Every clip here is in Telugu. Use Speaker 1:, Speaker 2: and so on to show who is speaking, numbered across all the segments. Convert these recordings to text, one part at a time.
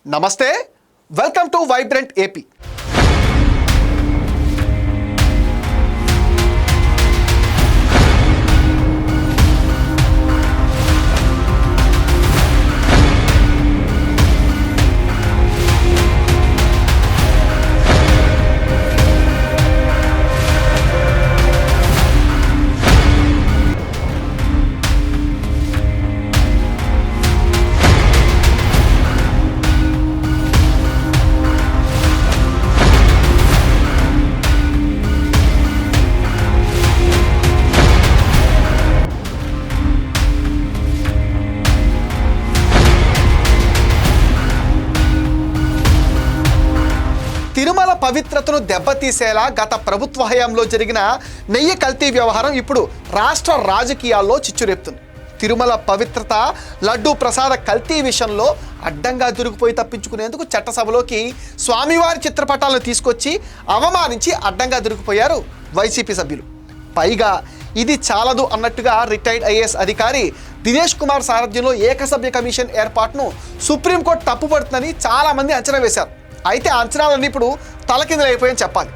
Speaker 1: నమస్తే, welcome to vibrant AP. Tirumala పవిత్రతను దెబ్బతీసేలా గత ప్రభుత్వ హయాంలో జరిగిన నెయ్యి కల్తీ వ్యవహారం ఇప్పుడు రాష్ట్ర రాజకీయాల్లో చిచ్చురేపుతుంది. తిరుమల పవిత్రత లడ్డూ ప్రసాద కల్తీ విషయంలో అడ్డంగా దొరికిపోయి తప్పించుకునేందుకు చట్టసభలోకి స్వామివారి చిత్రపటాలను తీసుకొచ్చి అవమానించి అడ్డంగా దొరికిపోయారు వైసీపీ సభ్యులు. పైగా ఇది చాలదు అన్నట్టుగా రిటైర్డ్ ఐఏఎస్ అధికారి దినేష్ కుమార్ సారథ్యంలో ఏకసభ్య కమిషన్ ఏర్పాటును సుప్రీంకోర్టు తప్పుపడుతుందని చాలామంది అంచనా వేశారు. అయితే ఆ అంచనాలన్నీ ఇప్పుడు తలకిందులైపోయాయని చెప్పాలి.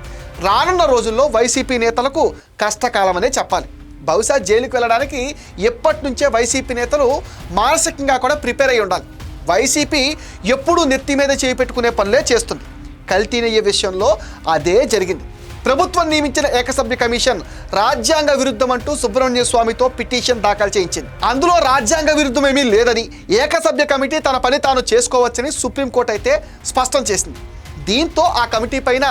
Speaker 1: రానున్న రోజుల్లో వైసీపీ నేతలకు కష్టకాలమనే చెప్పాలి. బహుశా జైలుకు వెళ్ళడానికి ఎప్పటి నుంచే వైసీపీ నేతలు మానసికంగా కూడా ప్రిపేర్ అయి ఉండాలి. వైసీపీ ఎప్పుడూ నెత్తి మీద చేయి పెట్టుకునే పనులే చేస్తుంది. కల్తీ నెయ్యి విషయంలో అదే జరిగింది. ప్రభుత్వం నియమించిన ఏకసభ్య కమిషన్ రాజ్యాంగ విరుద్ధం అంటూ సుబ్రహ్మణ్య స్వామితో పిటిషన్ దాఖలు చేయించింది. అందులో రాజ్యాంగ విరుద్ధం ఏమీ లేదని, ఏకసభ్య కమిటీ తన పని తాను చేసుకోవచ్చని సుప్రీంకోర్టు అయితే స్పష్టం చేసింది. దీంతో ఆ కమిటీ పైన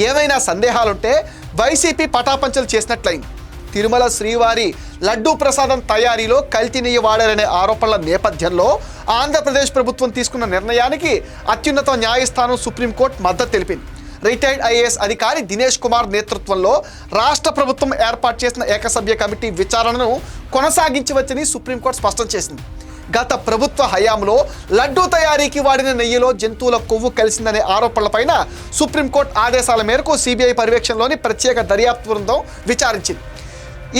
Speaker 1: ఏమైనా సందేహాలుంటే వైసీపీ పటాపంచలు చేసినట్లయింది. తిరుమల శ్రీవారి లడ్డూ ప్రసాదం తయారీలో కల్తీ నెయ్యి వాడారనే ఆరోపణల నేపథ్యంలో ఆంధ్రప్రదేశ్ ప్రభుత్వం తీసుకున్న నిర్ణయానికి అత్యున్నత న్యాయస్థానం సుప్రీంకోర్టు మద్దతు తెలిపింది. రిటైర్డ్ ఐఏఎస్ అధికారి దినేష్ కుమార్ నేతృత్వంలో రాష్ట్ర ప్రభుత్వం ఏర్పాటు చేసిన ఏకసభ్య కమిటీ విచారణను కొనసాగించవచ్చని సుప్రీంకోర్టు స్పష్టం చేసింది. గత ప్రభుత్వ హయాంలో లడ్డూ తయారీకి వాడిన నెయ్యిలో జంతువుల కొవ్వు కలిసిందనే ఆరోపణలపైన సుప్రీంకోర్టు ఆదేశాల మేరకు సిబిఐ పర్యవేక్షణలోని ప్రత్యేక దర్యాప్తు బృందం విచారించింది.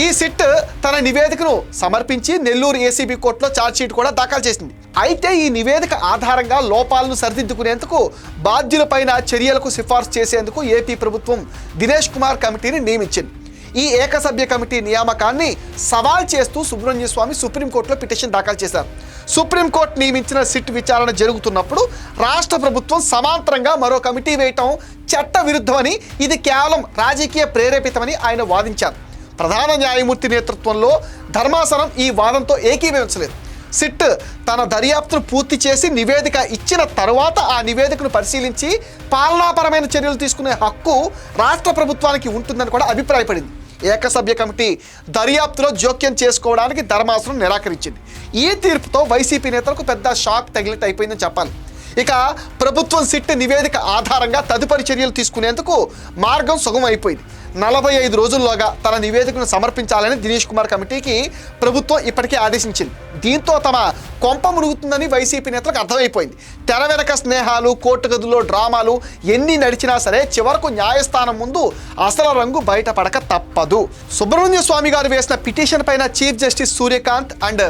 Speaker 1: ఈ సిట్ తన నివేదికను సమర్పించి నెల్లూరు ఏసీబీ కోర్టులో ఛార్జ్షీట్ కూడా దాఖలు చేసింది. అయితే ఈ నివేదిక ఆధారంగా లోపాలను సరిదిద్దుకునేందుకు బాధ్యులపైన చర్యలకు సిఫార్సు చేసేందుకు ఏపీ ప్రభుత్వం దినేష్ కుమార్ కమిటీని నియమించింది. ఈ ఏకసభ్య కమిటీ నియామకాన్ని సవాల్ చేస్తూ సుబ్రహ్మణ్య స్వామి సుప్రీంకోర్టులో పిటిషన్ దాఖలు చేశారు. సుప్రీంకోర్టు నియమించిన సిట్ విచారణ జరుగుతున్నప్పుడు రాష్ట్ర ప్రభుత్వం సమాంతరంగా మరో కమిటీ వేయటం చట్ట విరుద్ధమని, ఇది కేవలం రాజకీయ ప్రేరేపితమని ఆయన వాదించారు. ప్రధాన న్యాయమూర్తి నేతృత్వంలో ధర్మాసనం ఈ వాదంతో ఏకీభవించలేదు. సిట్ తన దర్యాప్తును పూర్తి చేసి నివేదిక ఇచ్చిన తర్వాత ఆ నివేదికను పరిశీలించి పాలనాపరమైన చర్యలు తీసుకునే హక్కు రాష్ట్ర ప్రభుత్వానికి ఉంటుందని కూడా అభిప్రాయపడింది. ఏకసభ్య కమిటీ దర్యాప్తులో జోక్యం చేసుకోవడానికి ధర్మాసనం నిరాకరించింది. ఈ తీర్పుతో వైసీపీ నేతలకు పెద్ద షాక్ తగిలినట్టు అయిపోయిందని చెప్పాలి. ఇక ప్రభుత్వం సిట్ నివేదిక ఆధారంగా తదుపరి చర్యలు తీసుకునేందుకు మార్గం సుగమం అయిపోయింది. 45 రోజుల్లోగా తన నివేదికను సమర్పించాలని దినేష్ కుమార్ కమిటీకి ప్రభుత్వం ఇప్పటికే ఆదేశించింది. దీంతో తమ కొంప మునుగుతుందని వైసీపీ నేతలకు అర్థమైపోయింది. తెర వెనక స్నేహాలు, కోర్టు గదుల్లో డ్రామాలు ఎన్ని నడిచినా సరే చివరకు న్యాయస్థానం ముందు అసలు రంగు బయటపడక తప్పదు. సుబ్రహ్మణ్య స్వామి గారు వేసిన పిటిషన్ పైన chief justice Suryakant and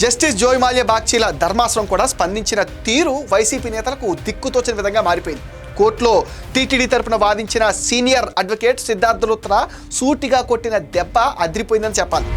Speaker 1: justice Joymalya బాగ్చీల ధర్మాసనం కూడా స్పందించిన తీరు వైసీపీ నేతలకు దిక్కుతోచిన విధంగా మారిపోయింది. కోర్టులో టీటీడీ తరపున వాదించిన సీనియర్ అడ్వకేట్ సిద్ధార్థ లుత్రా సూటిగా కొట్టిన దెబ్బ అదిరిపోయిందని చెప్పాలి.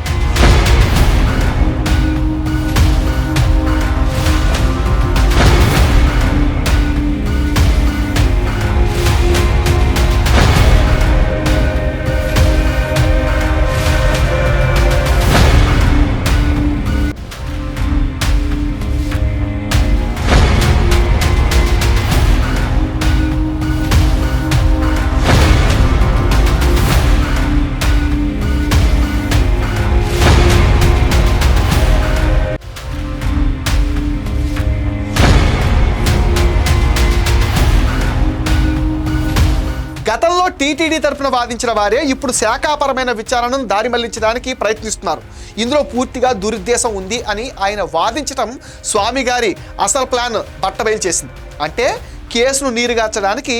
Speaker 1: గతంలో టీటీడీ తరపున వాదించిన వారే ఇప్పుడు శాఖాపరమైన విచారణను దారి మళ్లించడానికి ప్రయత్నిస్తున్నారు. ఇందులో పూర్తిగా దురుద్దేశం ఉంది అని ఆయన వాదించటం స్వామి గారి అసలు ప్లాన్ బట్టబయలు చేసింది. అంటే కేసును నీరుగార్చడానికి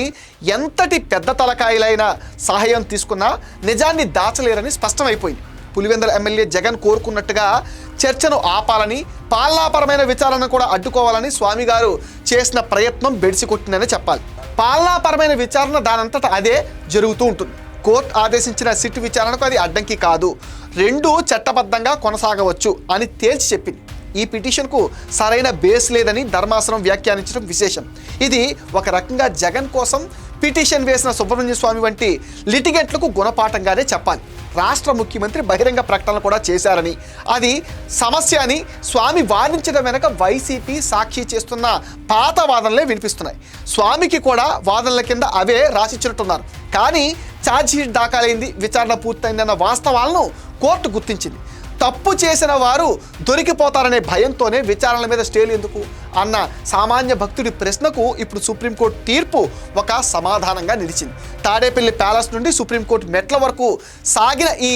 Speaker 1: ఎంతటి పెద్ద తలకాయలైన సహాయం తీసుకున్నా నిజాన్ని దాచలేరని స్పష్టమైపోయింది. పులివెందుల ఎమ్మెల్యే జగన్ కోరుకున్నట్టుగా చర్చను ఆపాలని, పాలనాపరమైన విచారణ కూడా అడ్డుకోవాలని స్వామి గారు చేసిన ప్రయత్నం బెడిసికొట్టిందని చెప్పాలి. పాలనాపరమైన విచారణ దానంతట అదే జరుగుతూ ఉంటుంది. కోర్టు ఆదేశించిన సిట్ విచారణకు అది అడ్డంకి కాదు, రెండూ చట్టబద్ధంగా కొనసాగవచ్చు అని తేల్చి చెప్పింది. ఈ పిటిషన్కు సరైన బేస్ లేదని ధర్మాసనం వ్యాఖ్యానించడం విశేషం. ఇది ఒక రకంగా జగన్ కోసం పిటిషన్ వేసిన సుబ్రహ్మణ్య స్వామి వంటి లిటిగెంట్లకు గుణపాఠంగానే చెప్పాలి. రాష్ట్ర ముఖ్యమంత్రి బహిరంగ ప్రకటన కూడా చేశారని, అది సమస్య అని స్వామి వాదించడం వెనక వైసీపీ సాక్షి చేస్తున్న పాత వాదనలే వినిపిస్తున్నాయి. స్వామికి కూడా వాదనల కింద అవే రాసిచ్చినట్టున్నారు. కానీ ఛార్జ్షీట్ దాఖలైంది, విచారణ పూర్తయిందన్న వాస్తవాలను కోర్టు గుర్తించింది. తప్పు చేసిన వారు దొరికిపోతారనే భయంతోనే విచారణల మీద స్టేలు ఎందుకు అన్న సామాన్య భక్తుడి ప్రశ్నకు ఇప్పుడు సుప్రీంకోర్టు తీర్పు ఒక సమాధానంగా నిలిచింది. తాడేపల్లి ప్యాలెస్ నుండి సుప్రీంకోర్టు మెట్ల వరకు సాగిన ఈ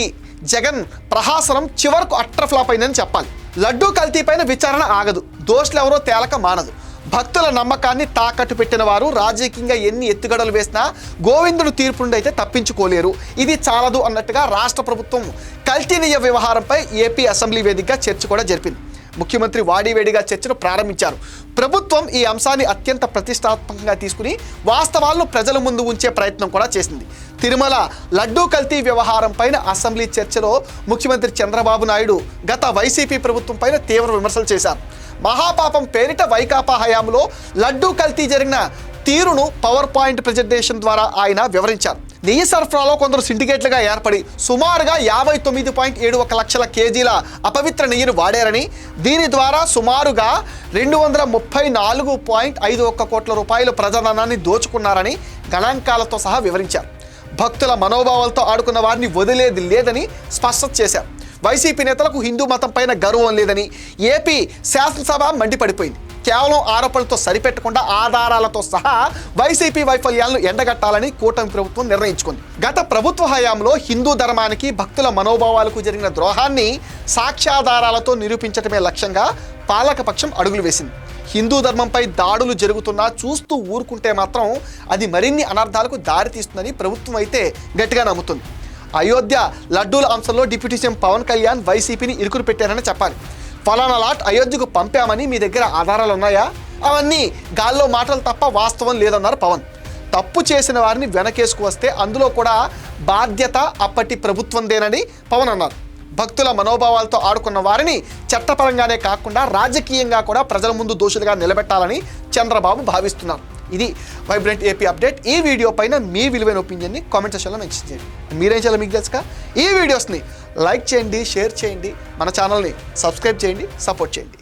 Speaker 1: జగన్ ప్రహాసనం చివరకు అట్టర్ ఫ్లాప్ అయిందని చెప్పాలి. లడ్డూ కల్తీపైన విచారణ ఆగదు, దోషులెవరో తేలక మానదు. భక్తుల నమ్మకాన్ని తాకట్టు పెట్టిన వారు రాజకీయంగా ఎన్ని ఎత్తుగడలు వేసినా గోవిందుడు తీర్పు నుండి అయితే తప్పించుకోలేరు. ఇది చాలదు అన్నట్టుగా రాష్ట్ర ప్రభుత్వం కల్తీనీయ వ్యవహారంపై ఏపీ అసెంబ్లీ వేదికగా చర్చ కూడా జరిపింది. ముఖ్యమంత్రి వాడివేడిగా చర్చను ప్రారంభించారు. ప్రభుత్వం ఈ అంశాన్ని అత్యంత ప్రతిష్టాత్మకంగా తీసుకుని వాస్తవాలను ప్రజల ముందు ఉంచే ప్రయత్నం కూడా చేసింది. తిరుమల లడ్డూ కల్తీ వ్యవహారం పైన అసెంబ్లీ చర్చలో ముఖ్యమంత్రి చంద్రబాబు నాయుడు గత వైసీపీ ప్రభుత్వం పైన తీవ్ర విమర్శలు చేశారు. మహాపాపం పేరిట వైకాపా హయాంలో లడ్డూ కల్తీ జరిగిన తీరును పవర్ పాయింట్ ప్రజెంటేషన్ ద్వారా ఆయన వివరించారు. నెయ్యి సరఫరాలో కొందరు సిండికేట్లుగా ఏర్పడి సుమారుగా 59.71 లక్షల కేజీల అపవిత్ర నెయ్యిని వాడారని, దీని ద్వారా సుమారుగా 234.51 కోట్ల రూపాయల ప్రజాధనాన్ని దోచుకున్నారని గణాంకాలతో సహా వివరించారు. భక్తుల మనోభావాలతో ఆడుకున్న వారిని వదిలేది లేదని స్పష్టం చేశారు. వైసీపీ నేతలకు హిందూ మతం పైన గౌరవం లేదని ఏపీ శాసనసభ మండిపడిపోయింది. కేవలం ఆరోపణలతో సరిపెట్టకుండా ఆధారాలతో సహా వైసీపీ వైఫల్యాలను ఎండగట్టాలని కూటమి ప్రభుత్వం నిర్ణయించుకుంది. గత ప్రభుత్వ హయాంలో హిందూ ధర్మానికి, భక్తుల మనోభావాలకు జరిగిన ద్రోహాన్ని సాక్ష్యాధారాలతో నిరూపించడమే లక్ష్యంగా పాలకపక్షం అడుగులు వేసింది. హిందూ ధర్మంపై దాడులు జరుగుతున్నా చూస్తూ ఊరుకుంటే మాత్రం అది మరిన్ని అనర్థాలకు దారితీస్తుందని ప్రభుత్వం అయితే గట్టిగా నమ్ముతుంది. అయోధ్య లడ్డూల అంశంలో డిప్యూటీ సీఎం పవన్ కళ్యాణ్ వైసీపీని ఇరుకురు పెట్టారని చెప్పాలి. ఫలానా లాట్ అయోధ్యకు పంపామని మీ దగ్గర ఆధారాలు ఉన్నాయా? అవన్నీ గాల్లో మాటలు తప్ప వాస్తవం లేదన్నారు పవన్. తప్పు చేసిన వారిని వెనకేసుకు వస్తే అందులో కూడా బాధ్యత అప్పటి ప్రభుత్వందేనని పవన్ అన్నారు. భక్తుల మనోభావాలతో ఆడుకున్న వారిని చట్టపరంగానే కాకుండా రాజకీయంగా కూడా ప్రజల ముందు దోషులుగా నిలబెట్టాలని చంద్రబాబు భావిస్తున్నారు. ఇది వైబ్రెంట్ ఏపీ అప్డేట్. ఈ వీడియో పైన మీ విలువైన ఒపీనియన్ని కామెంట్ సెక్షన్లో మెన్షన్ చేయండి. మీరేం చేయాలో మీకు తెలుసుగా, ఈ వీడియోస్ని లైక్ చేయండి, షేర్ చేయండి, మన ఛానల్ని సబ్స్క్రైబ్ చేయండి, సపోర్ట్ చేయండి.